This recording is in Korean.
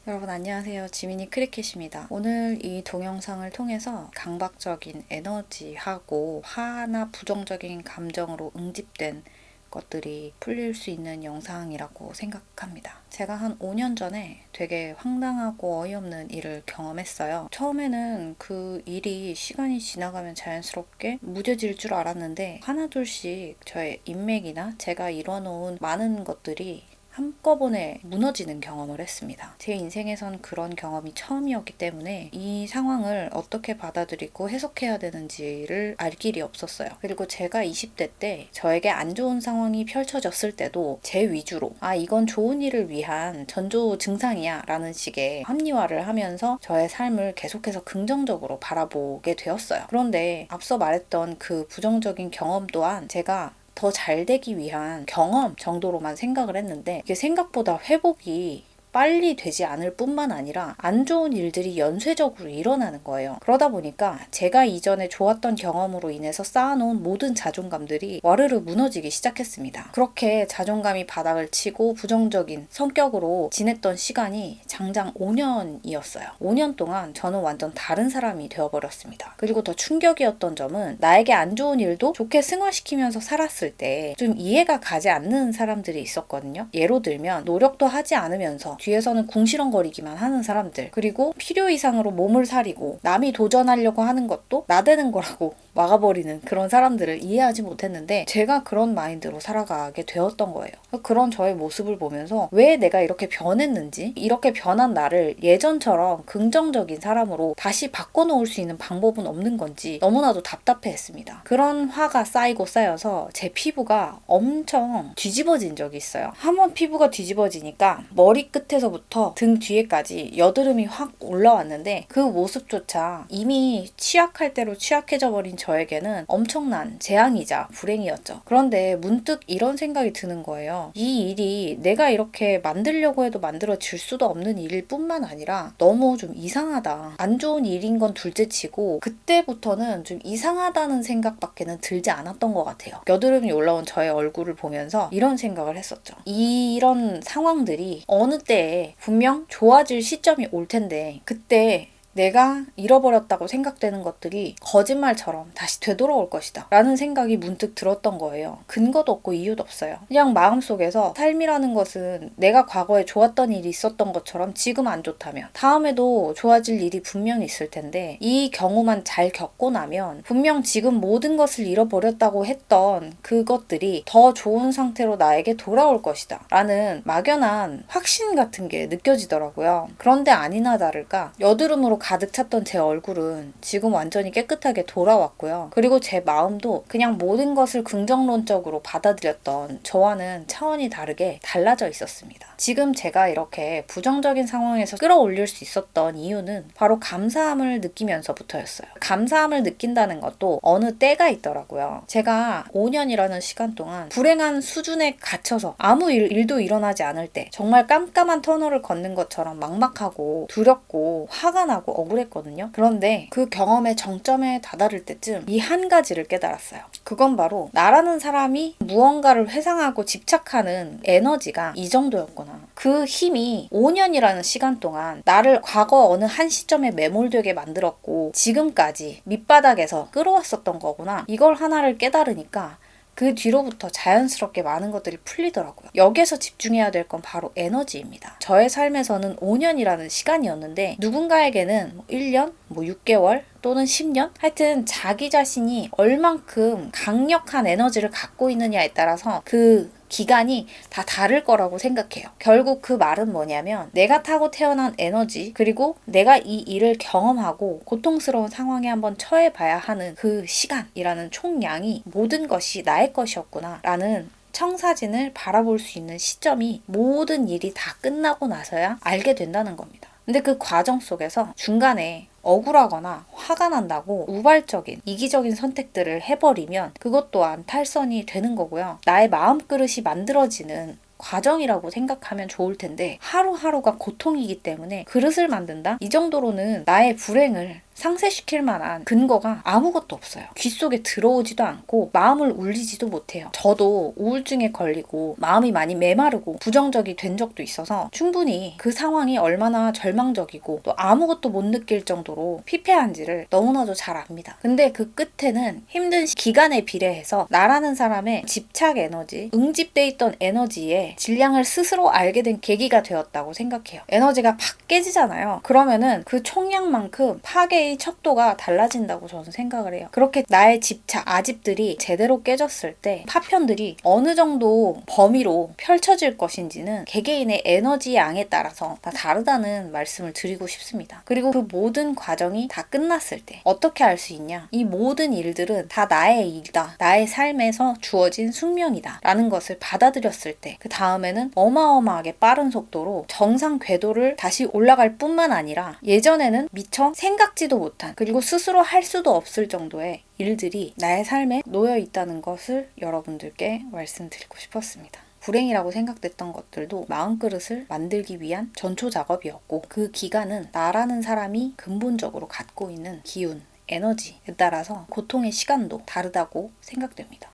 여러분 안녕하세요. 지미니 크리켓입니다. 오늘 이 동영상을 통해서 강박적인 에너지하고 화나 부정적인 감정으로 응집된 것들이 풀릴 수 있는 영상이라고 생각합니다. 제가 한 5년 전에 되게 황당하고 어이없는 일을 경험했어요. 처음에는 그 일이 시간이 지나가면 자연스럽게 무뎌질 줄 알았는데 하나둘씩 저의 인맥이나 제가 이뤄놓은 많은 것들이 한꺼번에 무너지는 경험을 했습니다. 제 인생에선 그런 경험이 처음이었기 때문에 이 상황을 어떻게 받아들이고 해석해야 되는지를 알 길이 없었어요. 그리고 제가 20대 때 저에게 안 좋은 상황이 펼쳐졌을 때도 제 위주로 이건 좋은 일을 위한 전조 증상이야 라는 식의 합리화를 하면서 저의 삶을 계속해서 긍정적으로 바라보게 되었어요. 그런데 앞서 말했던 그 부정적인 경험 또한 제가 더 잘 되기 위한 경험 정도로만 생각을 했는데 이게 생각보다 회복이 빨리 되지 않을 뿐만 아니라 안 좋은 일들이 연쇄적으로 일어나는 거예요. 그러다 보니까 제가 이전에 좋았던 경험으로 인해서 쌓아놓은 모든 자존감들이 와르르 무너지기 시작했습니다. 그렇게 자존감이 바닥을 치고 부정적인 성격으로 지냈던 시간이 장장 5년이었어요. 5년 동안 저는 완전 다른 사람이 되어버렸습니다. 그리고 더 충격이었던 점은 나에게 안 좋은 일도 좋게 승화시키면서 살았을 때 좀 이해가 가지 않는 사람들이 있었거든요. 예로 들면 노력도 하지 않으면서 뒤에서는 궁시렁거리기만 하는 사람들, 그리고 필요 이상으로 몸을 사리고 남이 도전하려고 하는 것도 나대는 거라고 막아버리는 그런 사람들을 이해하지 못했는데 제가 그런 마인드로 살아가게 되었던 거예요. 그런 저의 모습을 보면서 왜 내가 이렇게 변했는지, 이렇게 변한 나를 예전처럼 긍정적인 사람으로 다시 바꿔놓을 수 있는 방법은 없는 건지 너무나도 답답해했습니다. 그런 화가 쌓이고 쌓여서 제 피부가 엄청 뒤집어진 적이 있어요. 한번 피부가 뒤집어지니까 머리 끝에서부터 등 뒤에까지 여드름이 확 올라왔는데 그 모습조차 이미 취약할 대로 취약해져 버린 저에게는 엄청난 재앙이자 불행이었죠. 그런데 문득 이런 생각이 드는 거예요. 이 일이 내가 이렇게 만들려고 해도 만들어질 수도 없는 일일 뿐만 아니라 너무 좀 이상하다. 안 좋은 일인 건 둘째치고 그때부터는 좀 이상하다는 생각밖에는 들지 않았던 것 같아요. 여드름이 올라온 저의 얼굴을 보면서 이런 생각을 했었죠. 이런 상황들이 어느 때에 분명 좋아질 시점이 올 텐데 그때 내가 잃어버렸다고 생각되는 것들이 거짓말처럼 다시 되돌아올 것이다 라는 생각이 문득 들었던 거예요. 근거도 없고 이유도 없어요. 그냥 마음속에서 삶이라는 것은 내가 과거에 좋았던 일이 있었던 것처럼 지금 안 좋다면 다음에도 좋아질 일이 분명히 있을 텐데 이 경우만 잘 겪고 나면 분명 지금 모든 것을 잃어버렸다고 했던 그것들이 더 좋은 상태로 나에게 돌아올 것이다 라는 막연한 확신 같은 게 느껴지더라고요. 그런데 아니나 다를까 여드름으로 가득 찼던 제 얼굴은 지금 완전히 깨끗하게 돌아왔고요. 그리고 제 마음도 그냥 모든 것을 긍정론적으로 받아들였던 저와는 차원이 다르게 달라져 있었습니다. 지금 제가 이렇게 부정적인 상황에서 끌어올릴 수 있었던 이유는 바로 감사함을 느끼면서부터였어요. 감사함을 느낀다는 것도 어느 때가 있더라고요. 제가 5년이라는 시간 동안 불행한 수준에 갇혀서 아무 일도 일어나지 않을 때 정말 깜깜한 터널을 걷는 것처럼 막막하고 두렵고 화가 나고 억울했거든요. 그런데 그 경험의 정점에 다다를 때쯤 이 한 가지를 깨달았어요. 그건 바로 나라는 사람이 무언가를 회상하고 집착하는 에너지가 이 정도였구나. 그 힘이 5년이라는 시간 동안 나를 과거 어느 한 시점에 매몰되게 만들었고 지금까지 밑바닥에서 끌어왔었던 거구나. 이걸 하나를 깨달으니까 그 뒤로부터 자연스럽게 많은 것들이 풀리더라고요. 여기에서 집중해야 될 건 바로 에너지입니다. 저의 삶에서는 5년이라는 시간이었는데 누군가에게는 1년, 6개월 또는 10년? 하여튼 자기 자신이 얼만큼 강력한 에너지를 갖고 있느냐에 따라서 그 기간이 다 다를 거라고 생각해요. 결국 그 말은 뭐냐면 내가 타고 태어난 에너지 그리고 내가 이 일을 경험하고 고통스러운 상황에 한번 처해봐야 하는 그 시간이라는 총량이 모든 것이 나의 것이었구나 라는 청사진을 바라볼 수 있는 시점이 모든 일이 다 끝나고 나서야 알게 된다는 겁니다. 근데 그 과정 속에서 중간에 억울하거나 화가 난다고 우발적인 이기적인 선택들을 해버리면 그것 또한 탈선이 되는 거고요. 나의 마음그릇이 만들어지는 과정이라고 생각하면 좋을 텐데 하루하루가 고통이기 때문에 그릇을 만든다? 이 정도로는 나의 불행을 상쇄시킬 만한 근거가 아무것도 없어요. 귀 속에 들어오지도 않고 마음을 울리지도 못해요. 저도 우울증에 걸리고 마음이 많이 메마르고 부정적이 된 적도 있어서 충분히 그 상황이 얼마나 절망적이고 또 아무것도 못 느낄 정도로 피폐한지를 너무나도 잘 압니다. 근데 그 끝에는 힘든 기간에 비례해서 나라는 사람의 집착 에너지, 응집돼 있던 에너지의 질량을 스스로 알게 된 계기가 되었다고 생각해요. 에너지가 팍 깨지잖아요. 그러면은 그 총량만큼 파괴의 척도가 달라진다고 저는 생각을 해요. 그렇게 나의 집착, 아집들이 제대로 깨졌을 때 파편들이 어느 정도 범위로 펼쳐질 것인지는 개개인의 에너지 양에 따라서 다 다르다는 말씀을 드리고 싶습니다. 그리고 그 모든 과정이 다 끝났을 때 어떻게 할 수 있냐? 이 모든 일들은 다 나의 일이다. 나의 삶에서 주어진 숙명이다. 라는 것을 받아들였을 때 그 다음에는 어마어마하게 빠른 속도로 정상 궤도를 다시 올라갈 뿐만 아니라 예전에는 미처 생각지도 못한 그리고 스스로 할 수도 없을 정도의 일들이 나의 삶에 놓여 있다는 것을 여러분들께 말씀드리고 싶었습니다. 불행이라고 생각됐던 것들도 마음그릇을 만들기 위한 전초 작업이었고 그 기간은 나라는 사람이 근본적으로 갖고 있는 기운, 에너지에 따라서 고통의 시간도 다르다고 생각됩니다.